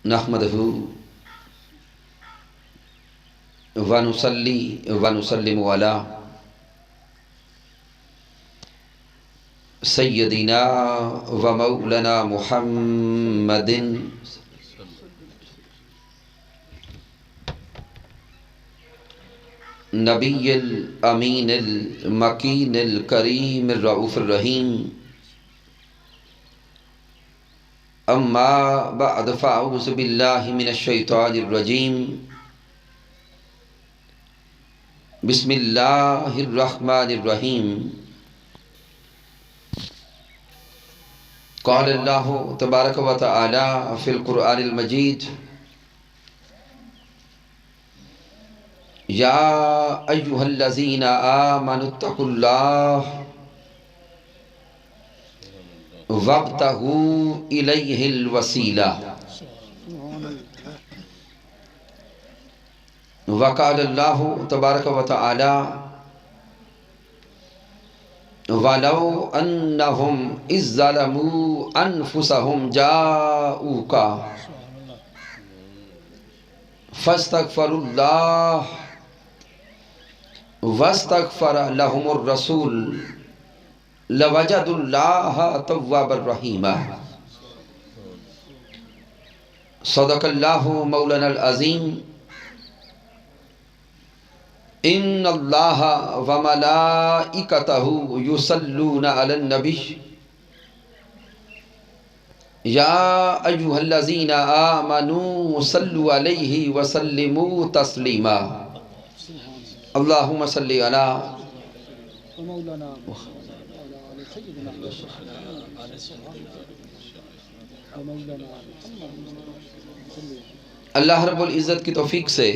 نحمدہ ونصلی ونسلم علی سیدنا و مولانا محمد نبی الامین المکین الکریم الرؤوف الرحیم اما بعد فاعوذ باللہ من الشیطان الرجیم بسم اللہ الرحمن الرحیم قال اللہ تبارک و تعالی فی القرآن المجید یا ایہا الذین آمنوا اتقوا اللہ وابتغوا الیہ الوسیلہ وقال اللہ تبارک و تعالی وَلَوْ أَنَّهُمْ إِذْ ظَلَمُوا أَنفُسَهُمْ جَاءُوكَ فَاسْتَغْفَرُوا اللَّهَ وَاسْتَغْفَرَ لَهُمُ الرَّسُولُ لَوَجَدُوا اللَّهَ تَوَّابًا رَحِيمًا صدق اللہ مولانا العظیم ان اللہ وملائکتہ یصلون علی النبی یا ایہا الذین آمنوا صلوا علیہ وسلموا تسلیما اللہم صلی علی اللہ رب العزت کی توفیق سے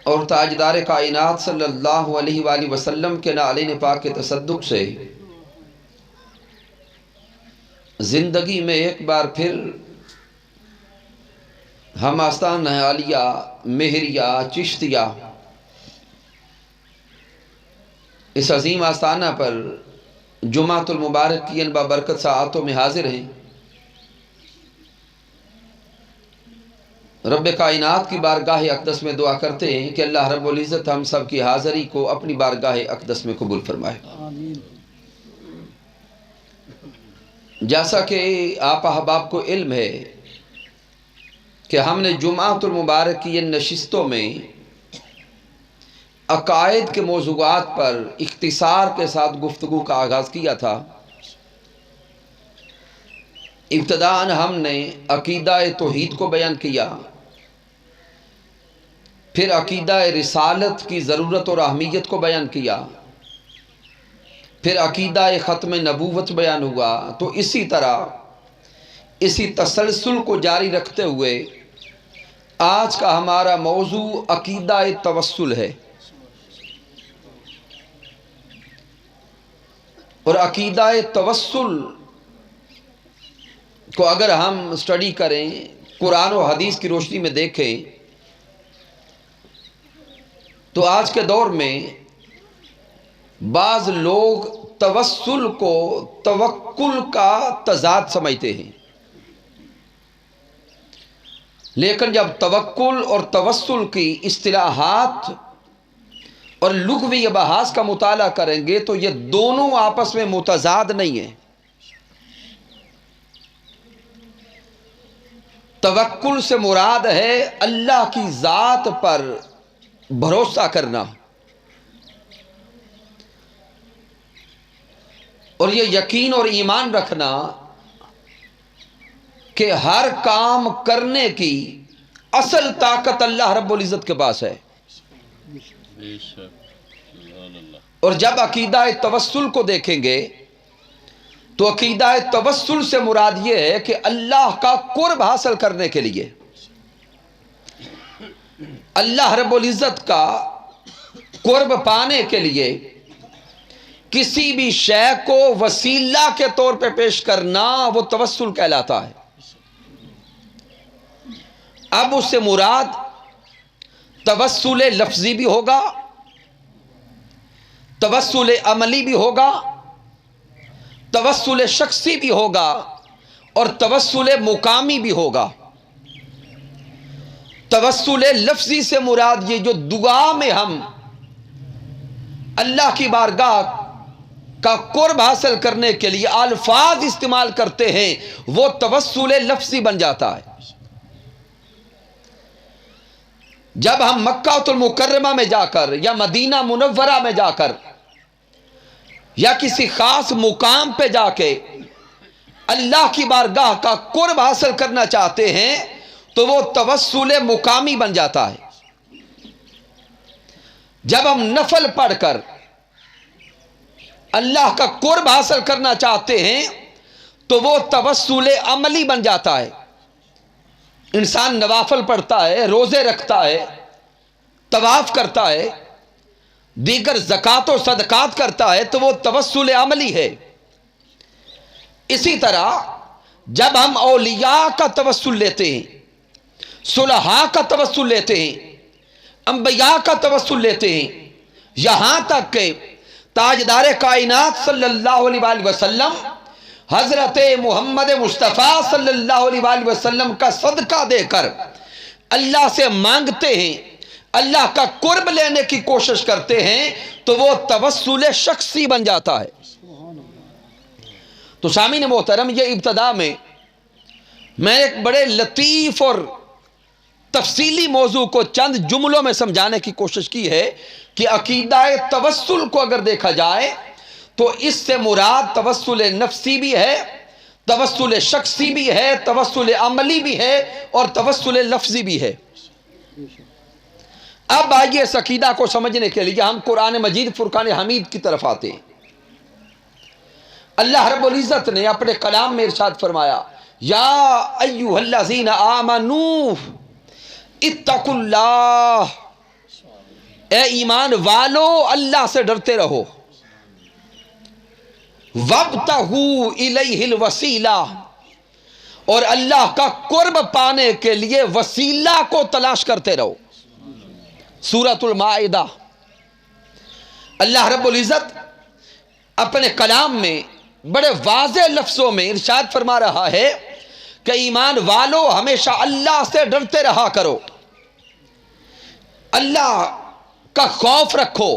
اور تاجدار کائنات صلی اللہ علیہ وآلہ وسلم کے نعلین پاک کے تصدق سے زندگی میں ایک بار پھر ہم آستان نہالیہ مہریہ چشتیہ اس عظیم آستانہ پر جمعۃ المبارک کی ان بابرکت ساعتوں میں حاضر ہیں۔ رب کائنات کی بارگاہ اقدس میں دعا کرتے ہیں کہ اللہ رب العزت ہم سب کی حاضری کو اپنی بارگاہ اقدس میں قبول فرمائے۔ جیسا کہ آپ احباب کو علم ہے کہ ہم نے جمعۃ المبارک کی ان نشستوں میں عقائد کے موضوعات پر اختصار کے ساتھ گفتگو کا آغاز کیا تھا۔ ابتداءً ہم نے عقیدہ توحید کو بیان کیا، پھر عقیدہ رسالت کی ضرورت اور اہمیت کو بیان کیا، پھر عقیدہ ختم نبوت بیان ہوا۔ تو اسی طرح اسی تسلسل کو جاری رکھتے ہوئے آج کا ہمارا موضوع عقیدہ توسل ہے، اور عقیدہ توسل کو اگر ہم اسٹڈی کریں، قرآن و حدیث کی روشنی میں دیکھیں، تو آج کے دور میں بعض لوگ توسل کو توکل کا تضاد سمجھتے ہیں، لیکن جب توکل اور توسل کی اصطلاحات اور لغوی بحاث کا مطالعہ کریں گے تو یہ دونوں آپس میں متضاد نہیں ہیں۔ توکل سے مراد ہے اللہ کی ذات پر بھروسہ کرنا، اور یہ یقین اور ایمان رکھنا کہ ہر کام کرنے کی اصل طاقت اللہ رب العزت کے پاس ہے۔ اور جب عقیدہ توسل کو دیکھیں گے تو عقیدہ توسل سے مراد یہ ہے کہ اللہ کا قرب حاصل کرنے کے لیے، اللہ رب العزت کا قرب پانے کے لیے کسی بھی شے کو وسیلہ کے طور پہ پیش کرنا وہ توسل کہلاتا ہے۔ اب اس سے مراد توسل لفظی بھی ہوگا، توسل عملی بھی ہوگا، توسل شخصی بھی ہوگا، اور توسل مقامی بھی ہوگا۔ توسل لفظی سے مراد یہ جو دعا میں ہم اللہ کی بارگاہ کا قرب حاصل کرنے کے لیے الفاظ استعمال کرتے ہیں وہ توسل لفظی بن جاتا ہے۔ جب ہم مکہ المکرمہ میں جا کر یا مدینہ منورہ میں جا کر یا کسی خاص مقام پہ جا کے اللہ کی بارگاہ کا قرب حاصل کرنا چاہتے ہیں تو وہ توسل مقامی بن جاتا ہے۔ جب ہم نفل پڑھ کر اللہ کا قرب حاصل کرنا چاہتے ہیں تو وہ توسل عملی بن جاتا ہے۔ انسان نوافل پڑھتا ہے، روزے رکھتا ہے، طواف کرتا ہے، دیگر زکوٰۃ و صدقات کرتا ہے تو وہ توسل عملی ہے۔ اسی طرح جب ہم اولیاء کا توسل لیتے ہیں، صلحاء کا توسل لیتے ہیں، انبیاء کا توسل لیتے ہیں، یہاں تک کہ تاجدار کائنات صلی اللہ علیہ وآلہ وسلم حضرت محمد مصطفیٰ صلی اللہ علیہ وآلہ وسلم کا صدقہ دے کر اللہ سے مانگتے ہیں، اللہ کا قرب لینے کی کوشش کرتے ہیں تو وہ توسل شخصی بن جاتا ہے۔ تو سامعین محترم، یہ ابتدا میں ایک بڑے لطیف اور تفصیلی موضوع کو چند جملوں میں سمجھانے کی کوشش کی ہے کہ عقیدہ توسل کو اگر دیکھا جائے تو اس سے مراد توسل نفسی بھی ہے، توسل شخصی بھی ہے، توسل عملی بھی ہے اور توسل لفظی بھی ہے۔ اب آئیے اس عقیدہ کو سمجھنے کے لیے ہم قرآن مجید فرقان حمید کی طرف آتے ہیں۔ اللہ رب العزت نے اپنے کلام میں ارشاد فرمایا، یا ایھا الذین آمنوا اتقوا اللہ، اے ایمان والو اللہ سے ڈرتے رہو، وابتغوا الیہ الوسیلہ، اور اللہ کا قرب پانے کے لیے وسیلہ کو تلاش کرتے رہو۔ سورۃ المائدہ۔ اللہ رب العزت اپنے کلام میں بڑے واضح لفظوں میں ارشاد فرما رہا ہے کہ ایمان والو ہمیشہ اللہ سے ڈرتے رہا کرو، اللہ کا خوف رکھو،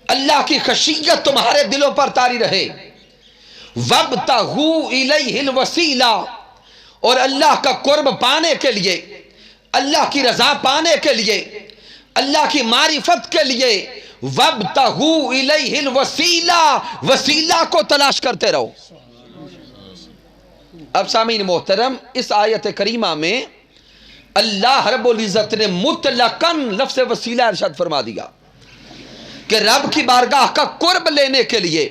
اللہ کی خشیت تمہارے دلوں پر طاری رہے۔ وابتغوا الیہ الوسیلہ، اور اللہ کا قرب پانے کے لیے، اللہ کی رضا پانے کے لیے، اللہ کی معرفت کے لیے وابتغوا الیہ الوسیلہ، وسیلہ کو تلاش کرتے رہو۔ اب سامعین محترم، اس آیت کریمہ میں اللہ رب العزت نے مطلقاً لفظ وسیلہ ارشاد فرما دیا کہ رب کی بارگاہ کا قرب لینے کے لیے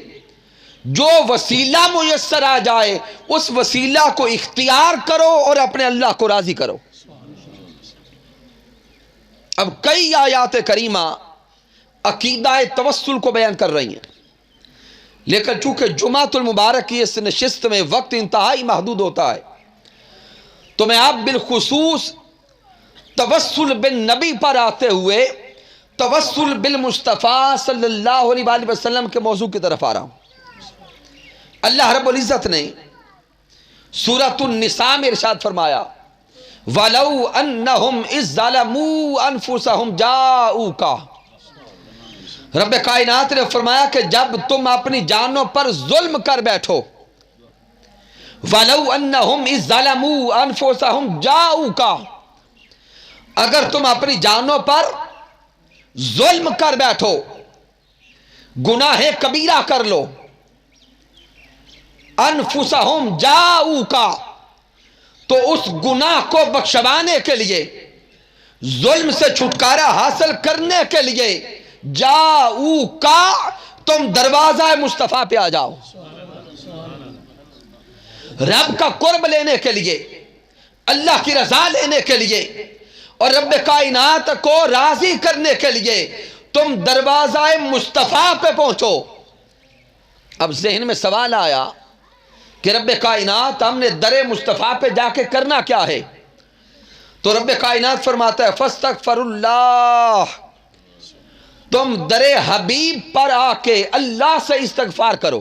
جو وسیلہ میسر آ جائے اس وسیلہ کو اختیار کرو اور اپنے اللہ کو راضی کرو۔ اب کئی آیات کریمہ عقیدہ توسل کو بیان کر رہی ہیں، لیکن چونکہ جمعۃ المبارک کی اس نشست میں وقت انتہائی محدود ہوتا ہے تو میں آپ بالخصوص توسل بن نبی پر آتے ہوئے توسل بالمصطفیٰ صلی اللہ علیہ وآلہ وسلم کے موضوع کی طرف آ رہا ہوں۔ اللہ رب العزت نے سورۃ النساء میں ارشاد فرمایا، وَلَوْ أَنَّهُمْ إِذْ ظَلَمُوا أَنفُسَهُمْ جَاءُوكَ، رب کائنات نے فرمایا کہ جب تم اپنی جانوں پر ظلم کر بیٹھو، وَلَوْ أَنَّهُمْ إِذْ ظَلَمُوا أَنفُسَهُمْ جَاءُوكَ، اگر تم اپنی جانوں پر ظلم کر بیٹھو، گناہ کبیرہ کر لو، انفسہم جاؤکا، تو اس گناہ کو بخشوانے کے لیے، ظلم سے چھٹکارا حاصل کرنے کے لیے جاؤکا، تم دروازہ مصطفیٰ پہ آ جاؤ۔ رب کا قرب لینے کے لیے، اللہ کی رضا لینے کے لیے اور رب کائنات کو راضی کرنے کے لیے تم دروازہ مصطفیٰ پہ پہنچو۔ اب ذہن میں سوال آیا کہ رب کائنات ہم نے در مصطفیٰ پہ جا کے کرنا کیا ہے؟ تو رب کائنات فرماتا ہے فاستغفر اللہ، تم در حبیب پر آ کے اللہ سے استغفار کرو۔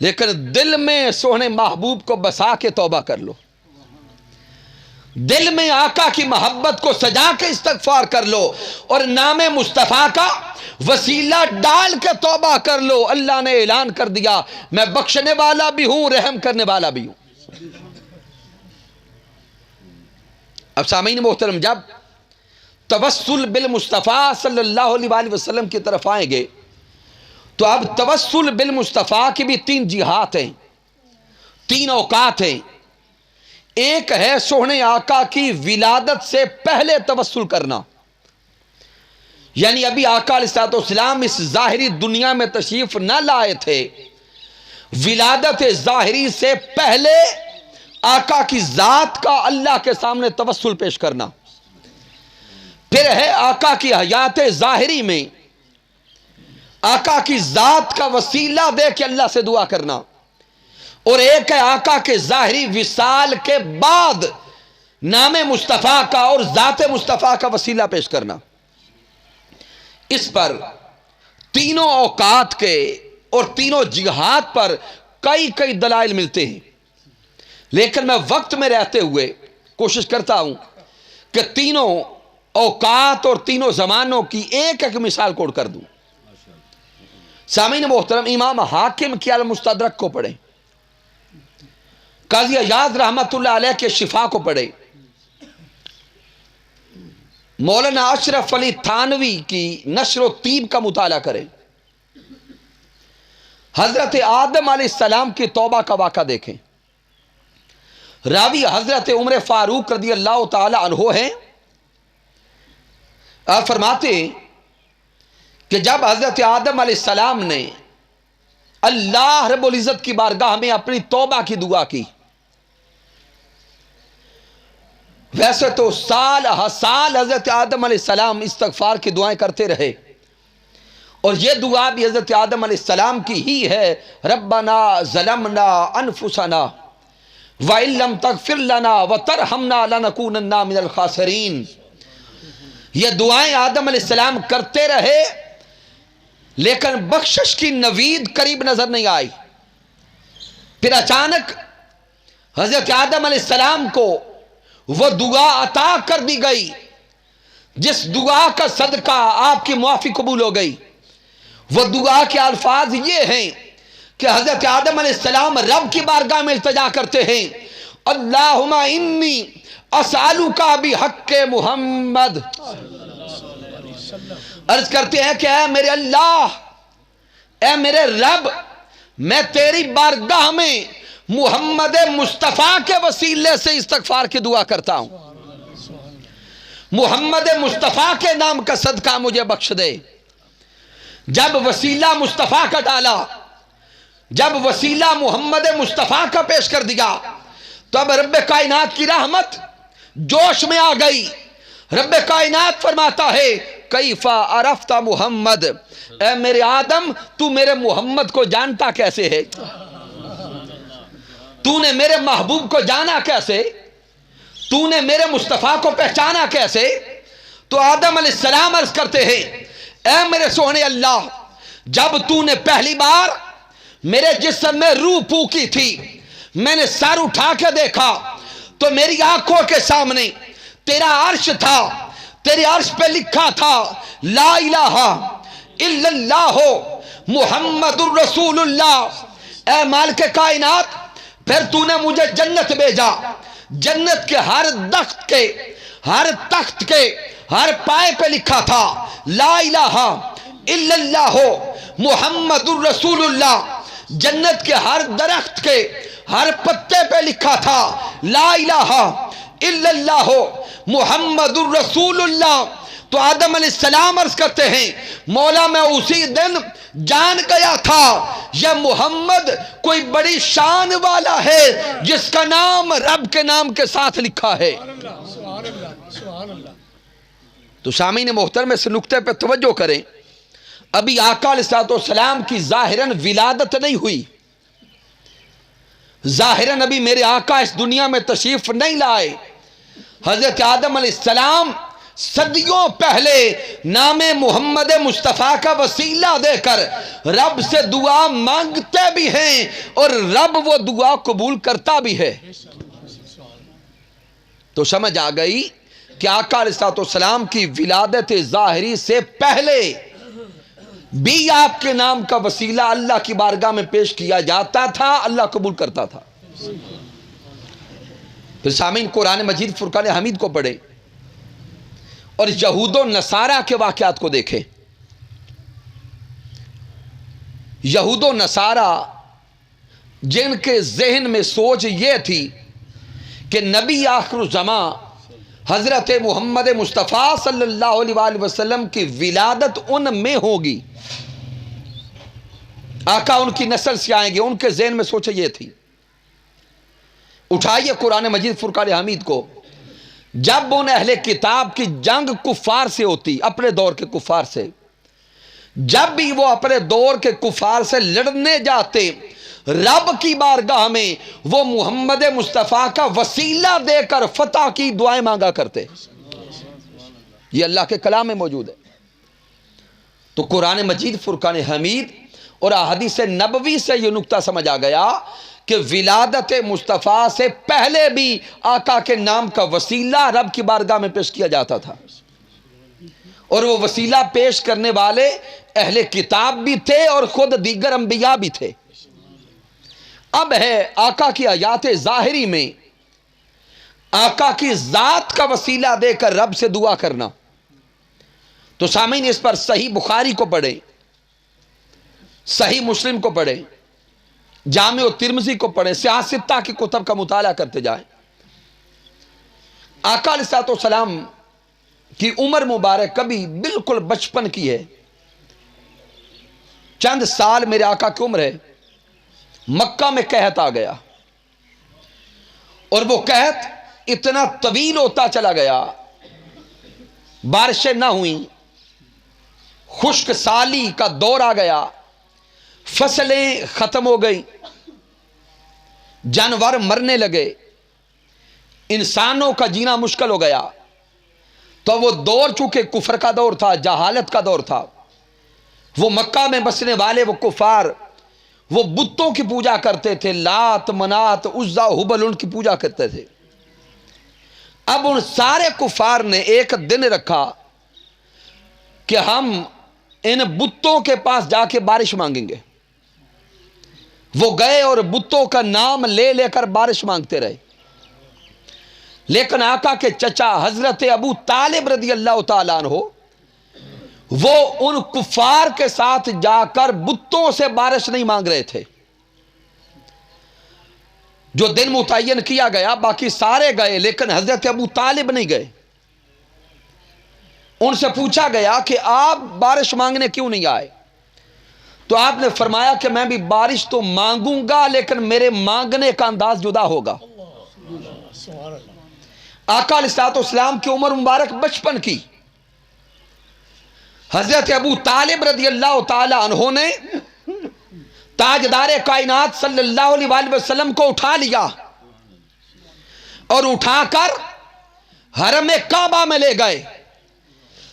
لیکن دل میں سونے محبوب کو بسا کے توبہ کر لو، دل میں آقا کی محبت کو سجا کے استغفار کر لو، اور نام مصطفیٰ کا وسیلہ ڈال کے توبہ کر لو۔ اللہ نے اعلان کر دیا میں بخشنے والا بھی ہوں، رحم کرنے والا بھی ہوں۔ اب سامعین محترم، جب توسل بالمصطفیٰ صلی اللہ علیہ وآلہ وسلم کی طرف آئیں گے تو اب توسل بالمصطفیٰ کی بھی 3 جہات ہیں، 3 اوقات ہیں۔ ایک ہے سونے آقا کی ولادت سے پہلے توسل کرنا، یعنی ابھی آقا علیہ السلام اس ظاہری دنیا میں تشریف نہ لائے تھے، ولادت ظاہری سے پہلے آقا کی ذات کا اللہ کے سامنے توسل پیش کرنا۔ پھر ہے آقا کی حیات ظاہری میں آقا کی ذات کا وسیلہ دے کے اللہ سے دعا کرنا، اور ایک ہے آقا کے ظاہری وصال کے بعد نام مصطفیٰ کا اور ذات مصطفیٰ کا وسیلہ پیش کرنا۔ اس پر تینوں اوقات کے اور تینوں جہات پر کئی دلائل ملتے ہیں، لیکن میں وقت میں رہتے ہوئے کوشش کرتا ہوں کہ تینوں اوقات اور تینوں زمانوں کی ایک مثال کوٹ کر دوں۔ سامعین محترم، امام حاکم کی المستدرک کو پڑھیں، قاضی عیاض رحمت اللہ علیہ کے شفا کو پڑھیں، مولانا اشرف علی تھانوی کی نشر و طیب کا مطالعہ کریں، حضرت آدم علیہ السلام کی توبہ کا واقعہ دیکھیں۔ راوی حضرت عمر فاروق رضی اللہ تعالی عنہ ہیں۔ آپ فرماتے ہیں کہ جب حضرت آدم علیہ السلام نے اللہ رب العزت کی بارگاہ میں اپنی توبہ کی دعا کی، ویسے تو سال سال حضرت آدم علیہ السلام استغفار کی دعائیں کرتے رہے، اور یہ دعا بھی حضرت آدم علیہ السلام کی ہی ہے، ربنا ظلمنا انفسنا وَإِن لَّمْ تَغْفِرْ لَنَا وَتَرْحَمْنَا لَنَكُونَنَّ مِنَ الْخَاسِرِينَ۔ یہ دعائیں آدم علیہ السلام کرتے رہے، لیکن بخشش کی نوید قریب نظر نہیں آئی۔ پھر اچانک حضرت آدم علیہ السلام کو وہ دعا عطا کر دی گئی جس دعا کا صدقہ آپ کی معافی قبول ہو گئی۔ وہ دعا کے الفاظ یہ ہیں کہ حضرت آدم علیہ السلام رب کی بارگاہ میں التجا کرتے ہیں، اللہم انی اسألک بحق محمد، عرض کرتے ہیں کہ اے میرے اللہ، اے میرے رب، میں تیری بارگاہ میں محمد مصطفیٰ کے وسیلے سے استغفار کی دعا کرتا ہوں، محمد مصطفیٰ کے نام کا صدقہ مجھے بخش دے۔ جب وسیلہ مصطفیٰ کا ڈالا، جب وسیلہ محمد مصطفیٰ کا پیش کر دیا، تو اب رب کائنات کی رحمت جوش میں آ گئی۔ رب کائنات فرماتا ہے کیف عرفت محمد، اے میرے آدم تو میرے محمد کو جانتا کیسے ہے؟ تو نے میرے محبوب کو جانا کیسے؟ تو نے میرے مصطفیٰ کو پہچانا کیسے؟ تو آدم علیہ السلام عرض کرتے ہیں اے میرے سوہنے اللہ، جب تو نے پہلی بار میرے جسم میں روح پھونکی تھی، میں نے سر اٹھا کے دیکھا تو میری آنکھوں کے سامنے تیرا عرش تھا، تیرے عرش پہ لکھا تھا لا الہ الا اللہ محمد الرسول اللہ۔ اے مالک کائنات، پھر تو نے مجھے جنت بھیجا، جنت کے ہر درخت کے، ہر تخت کے، ہر پائے پہ لکھا تھا لا الہ الا اللہ محمد الرسول اللہ۔ جنت کے ہر درخت کے ہر پتے پہ لکھا تھا لا الہ الا اللہ محمد الرسول اللہ۔ تو آدم علیہ السلام عرض کرتے ہیں مولا میں اسی دن جان گیا تھا یہ محمد کوئی بڑی شان والا ہے جس کا نام رب کے نام کے ساتھ لکھا ہے۔ تو سامعین محترم اس نقطے پہ توجہ کریں، ابھی آقا علیہ السلام کی ظاہراً ولادت نہیں ہوئی، ظاہراً ابھی میرے آقا اس دنیا میں تشریف نہیں لائے۔ حضرت آدم علیہ السلام صدیوں پہلے نام محمد مصطفیٰ کا وسیلہ دے کر رب سے دعا مانگتے بھی ہیں اور رب وہ دعا قبول کرتا بھی ہے۔ تو سمجھ آ گئی کہ آقا علیہ السلام کی ولادت ظاہری سے پہلے بھی آپ کے نام کا وسیلہ اللہ کی بارگاہ میں پیش کیا جاتا تھا، اللہ قبول کرتا تھا۔ پھر سامعین قرآن مجید فرقان حمید کو پڑھیں اور یہود و نصارہ کے واقعات کو دیکھیں۔ یہود و نصارہ جن کے ذہن میں سوچ یہ تھی کہ نبی آخر الزمان حضرت محمد مصطفیٰ صلی اللہ علیہ وآلہ وسلم کی ولادت ان میں ہوگی، آقا ان کی نسل سے آئیں گے، ان کے ذہن میں سوچ یہ تھی۔ اٹھائیے قرآن مجید فرقان حمید کو، جب ان اہل کتاب کی جنگ کفار سے ہوتی، اپنے دور کے کفار سے، جب بھی وہ اپنے دور کے کفار سے لڑنے جاتے، رب کی بارگاہ میں وہ محمد مصطفیٰ کا وسیلہ دے کر فتح کی دعائیں مانگا کرتے۔ یہ اللہ کے کلام میں موجود ہے۔ تو قرآن مجید فرقان حمید اور احادیث نبوی سے یہ نکتہ سمجھ آ گیا کہ ولادت مصطفیٰ سے پہلے بھی آقا کے نام کا وسیلہ رب کی بارگاہ میں پیش کیا جاتا تھا، اور وہ وسیلہ پیش کرنے والے اہل کتاب بھی تھے اور خود دیگر انبیاء بھی تھے۔ اب ہے آقا کی آیات ظاہری میں آقا کی ذات کا وسیلہ دے کر رب سے دعا کرنا۔ تو سامعین اس پر صحیح بخاری کو پڑھیں، صحیح مسلم کو پڑھیں، جامع ترمذی کو پڑھیں، سیاہ ستہ کی کتب کا مطالعہ کرتے جائیں۔ آقا علیہ السلام کی عمر مبارک کبھی بالکل بچپن کی ہے، چند سال میرے آقا کی عمر ہے، مکہ میں قحط آ گیا، اور وہ قحط اتنا طویل ہوتا چلا گیا، بارشیں نہ ہوئیں، خشک سالی کا دور آ گیا، فصلیں ختم ہو گئی، جانور مرنے لگے، انسانوں کا جینا مشکل ہو گیا۔ تو وہ دور چونکہ کفر کا دور تھا، جہالت کا دور تھا، وہ مکہ میں بسنے والے وہ کفار وہ بتوں کی پوجا کرتے تھے، لات منات عزا حبل ان کی پوجا کرتے تھے۔ اب ان سارے کفار نے ایک دن رکھا کہ ہم ان بتوں کے پاس جا کے بارش مانگیں گے۔ وہ گئے اور بتوں کا نام لے لے کر بارش مانگتے رہے، لیکن آقا کے چچا حضرت ابو طالب رضی اللہ تعالیٰ عنہ وہ ان کفار کے ساتھ جا کر بتوں سے بارش نہیں مانگ رہے تھے۔ جو دن متعین کیا گیا باقی سارے گئے، لیکن حضرت ابو طالب نہیں گئے۔ ان سے پوچھا گیا کہ آپ بارش مانگنے کیوں نہیں آئے؟ تو آپ نے فرمایا کہ میں بھی بارش تو مانگوں گا، لیکن میرے مانگنے کا انداز جدا ہوگا۔ آقا علیہ السلام کی عمر مبارک بچپن کی، حضرت ابو طالب رضی اللہ تعالی عنہ نے تاجدار کائنات صلی اللہ علیہ وآلہ وسلم کو اٹھا لیا اور اٹھا کر حرم کعبہ میں لے گئے۔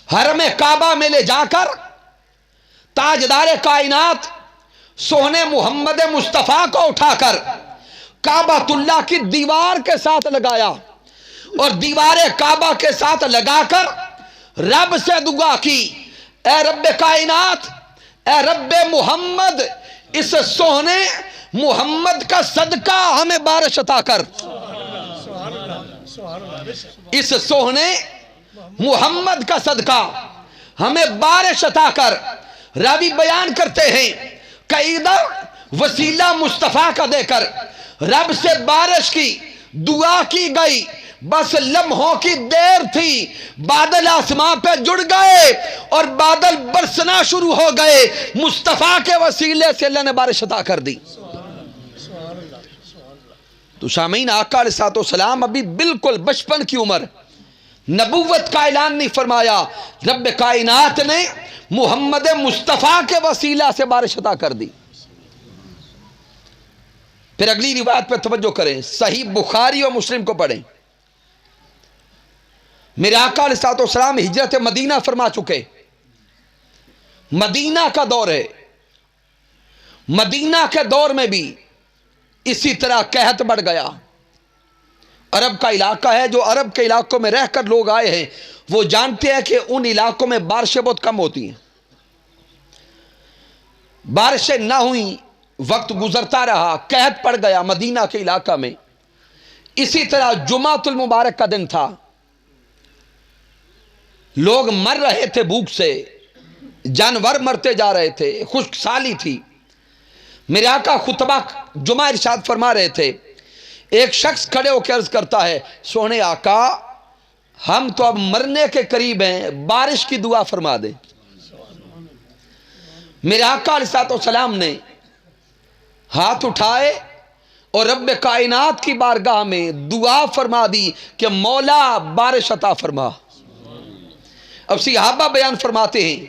حرم کعبہ میں لے جا کر تاجدار کائنات سوہنے محمد مصطفیٰ کو اٹھا کر کعبۃ اللہ کی دیوار کے ساتھ لگایا، اور دیوار کعبہ کے ساتھ لگا کر رب سے دعا کی، اے رب کائنات، اے رب محمد، اس سوہنے محمد کا صدقہ ہمیں بارش عطا کر، اس سوہنے محمد کا صدقہ ہمیں بارش عطا کر۔ راوی بیان کرتے ہیں کہ ادھر وسیلہ مصطفیٰ کا دے کر رب سے بارش کی دعا کی گئی، بس لمحوں کی دیر تھی، بادل آسمان پہ جڑ گئے اور بادل برسنا شروع ہو گئے، مصطفیٰ کے وسیلے سے اللہ نے بارش عطا کر دی۔ تو سامعین آقا علیہ السلام ابھی بالکل بچپن کی عمر، نبوت کا اعلان نہیں فرمایا، رب کائنات نے محمد مصطفیٰ کے وسیلہ سے بارش عطا کر دی۔ پھر اگلی روایت پہ توجہ کریں، صحیح بخاری اور مسلم کو پڑھیں۔ میرے آقا علیہ الصلوۃ والسلام ہجرت مدینہ فرما چکے، مدینہ کا دور ہے، مدینہ کے دور میں بھی اسی طرح قحط بڑھ گیا۔ عرب کا علاقہ ہے، جو عرب کے علاقوں میں رہ کر لوگ آئے ہیں وہ جانتے ہیں کہ ان علاقوں میں بارشیں بہت کم ہوتی ہیں، بارشیں نہ ہوئیں، وقت گزرتا رہا، قحط پڑ گیا مدینہ کے علاقہ میں۔ اسی طرح جمعۃ المبارک کا دن تھا، لوگ مر رہے تھے بھوک سے، جانور مرتے جا رہے تھے، خشک سالی تھی۔ میرے آقا خطبہ جمعہ ارشاد فرما رہے تھے، ایک شخص کھڑے ہو کے عرض کرتا ہے، سونے آقا ہم تو اب مرنے کے قریب ہیں، بارش کی دعا فرما دیں۔ میرے آقا علیہ الصلوۃ والسلام نے ہاتھ اٹھائے اور رب کائنات کی بارگاہ میں دعا فرما دی کہ مولا بارش عطا فرما۔ اب صحابہ بیان فرماتے ہیں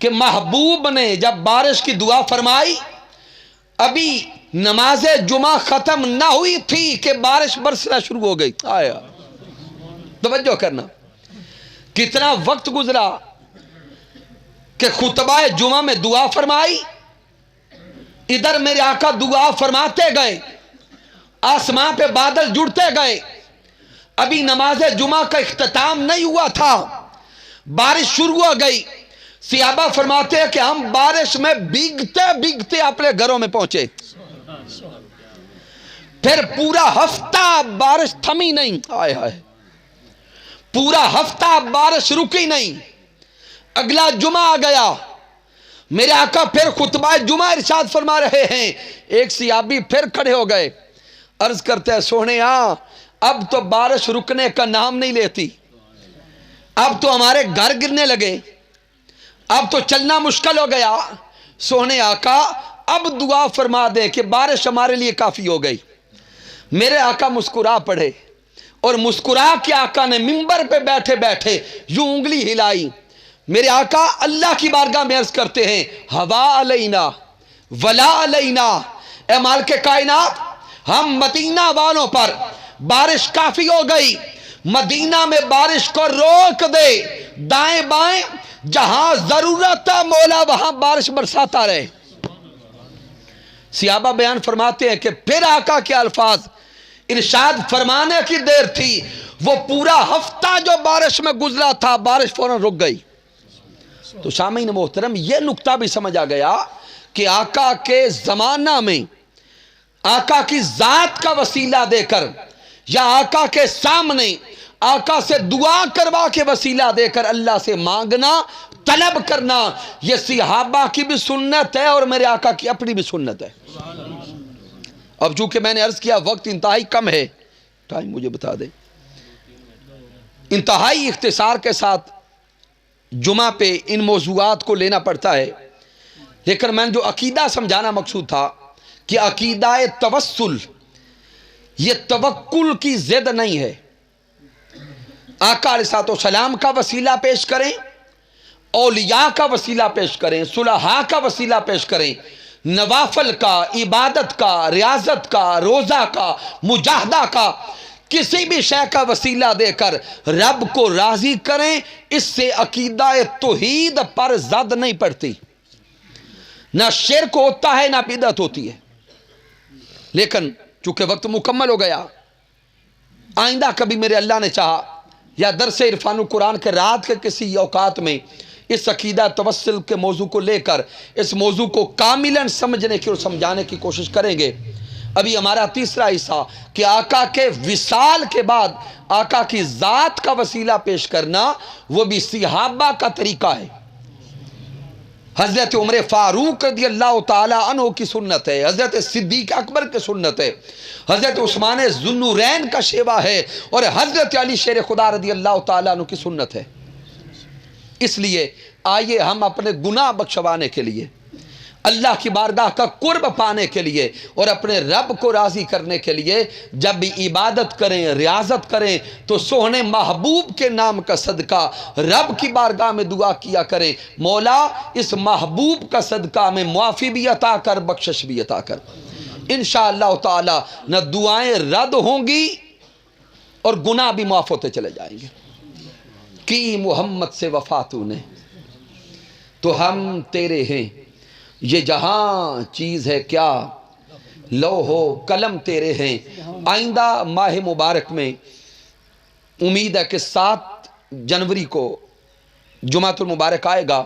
کہ محبوب نے جب بارش کی دعا فرمائی، ابھی نماز جمعہ ختم نہ ہوئی تھی کہ بارش برسنا شروع ہو گئی۔ آیا توجہ کرنا، کتنا وقت گزرا کہ خطبہ جمعہ میں دعا فرمائی، ادھر میرے آقا دعا فرماتے گئے، آسمان پہ بادل جڑتے گئے، ابھی نماز جمعہ کا اختتام نہیں ہوا تھا، بارش شروع ہو گئی۔ صحابہ فرماتے ہیں کہ ہم بارش میں بھیگتے بھیگتے اپنے گھروں میں پہنچے، پھر پورا ہفتہ بارش تھمی نہیں، آئے ہائے، پورا ہفتہ بارش رکی نہیں۔ اگلا جمعہ آ گیا، میرے آقا پھر خطبہ جمعہ ارشاد فرما رہے ہیں، ایک صحابی پھر کھڑے ہو گئے، عرض کرتے ہیں سونے اب تو بارش رکنے کا نام نہیں لیتی، اب تو ہمارے گھر گرنے لگے، اب تو چلنا مشکل ہو گیا، سونے آقا اب دعا فرما دیں کہ بارش ہمارے لیے کافی ہو گئی۔ میرے آقا مسکرا پڑے، اور مسکرا کے آقا نے منبر پہ بیٹھے بیٹھے یوں انگلی ہلائی۔ میرے آقا اللہ کی بارگاہ میں عرض کرتے ہیں، ہوا علینا ولا علینا، اے مالک کائنات ہم مدینہ والوں پر بارش کافی ہو گئی، مدینہ میں بارش کو روک دے، دائیں بائیں جہاں ضرورت ہے مولا وہاں بارش برساتا رہے۔ صحابہ بیان فرماتے ہیں کہ پھر آقا کے الفاظ ارشاد فرمانے کی دیر تھی، وہ پورا ہفتہ جو بارش میں گزرا تھا بارش فوراً رک گئی۔ تو سامعین محترم یہ نکتہ بھی سمجھ آ گیا کہ آقا کے زمانہ میں آقا کی ذات کا وسیلہ دے کر یا آقا کے سامنے آقا سے دعا کروا کے وسیلہ دے کر اللہ سے مانگنا، طلب کرنا، یہ صحابہ کی بھی سنت ہے اور میرے آقا کی اپنی بھی سنت ہے۔ اب چونکہ میں نے عرض کیا وقت انتہائی کم ہے، ٹائم مجھے بتا دیں، انتہائی اختصار کے ساتھ جمعہ پہ ان موضوعات کو لینا پڑتا ہے، لیکن میں نے جو عقیدہ سمجھانا مقصود تھا کہ عقیدہ توسل یہ توکل کی ضد نہیں ہے۔ آقا علیہ الصلوۃ والسلام کا وسیلہ پیش کریں، اولیاء کا وسیلہ پیش کریں، صلحاء کا وسیلہ پیش کریں، نوافل کا، عبادت کا، ریاضت کا، روزہ کا، مجاہدہ کا، کسی بھی شے کا وسیلہ دے کر رب کو راضی کریں، اس سے عقیدہ توحید پر زد نہیں پڑتی، نہ شرک ہوتا ہے نہ بدعت ہوتی ہے۔ لیکن چونکہ وقت مکمل ہو گیا، آئندہ کبھی میرے اللہ نے چاہا یا درس عرفان القرآن کے رات کے کسی اوقات میں اس عقیدہ توسل کے موضوع کو لے کر اس موضوع کو کاملاً سمجھنے کی اور سمجھانے کی کوشش کریں گے۔ ابھی ہمارا تیسرا حصہ کہ آقا کے وصال کے بعد آقا کی ذات کا وسیلہ پیش کرنا وہ بھی صحابہ کا طریقہ ہے۔ حضرت عمر فاروق رضی اللہ تعالی عنہ کی سنت ہے، حضرت صدیق اکبر کی سنت ہے، حضرت عثمان ذو النورین کا شیوا ہے، اور حضرت علی شیر خدا رضی اللہ تعالی عنہ کی سنت ہے۔ اس لیے آئیے ہم اپنے گناہ بخشوانے کے لیے، اللہ کی بارگاہ کا قرب پانے کے لیے اور اپنے رب کو راضی کرنے کے لیے جب بھی عبادت کریں، ریاضت کریں تو سوہنے محبوب کے نام کا صدقہ رب کی بارگاہ میں دعا کیا کریں، مولا اس محبوب کا صدقہ میں معافی بھی عطا کر، بخشش بھی عطا کر۔ انشاءاللہ تعالی نہ دعائیں رد ہوں گی اور گناہ بھی معاف ہوتے چلے جائیں گے۔ کی محمد سے وفا تو نے، تو ہم تیرے ہیں، یہ جہاں چیز ہے کیا، لوح و قلم تیرے ہیں۔ آئندہ ماہ مبارک میں امید ہے کہ 7 جنوری کو جمعۃ المبارک آئے گا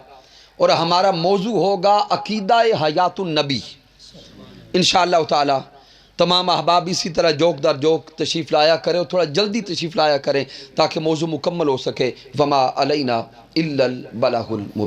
اور ہمارا موضوع ہوگا عقیدہ حیات النبی انشاءاللہ تعالی۔ تمام احباب اسی طرح جوک در جوک تشریف لایا کریں اور تھوڑا جلدی تشریف لایا کریں تاکہ موضوع مکمل ہو سکے۔ وما علینا الا البلاغ المبین۔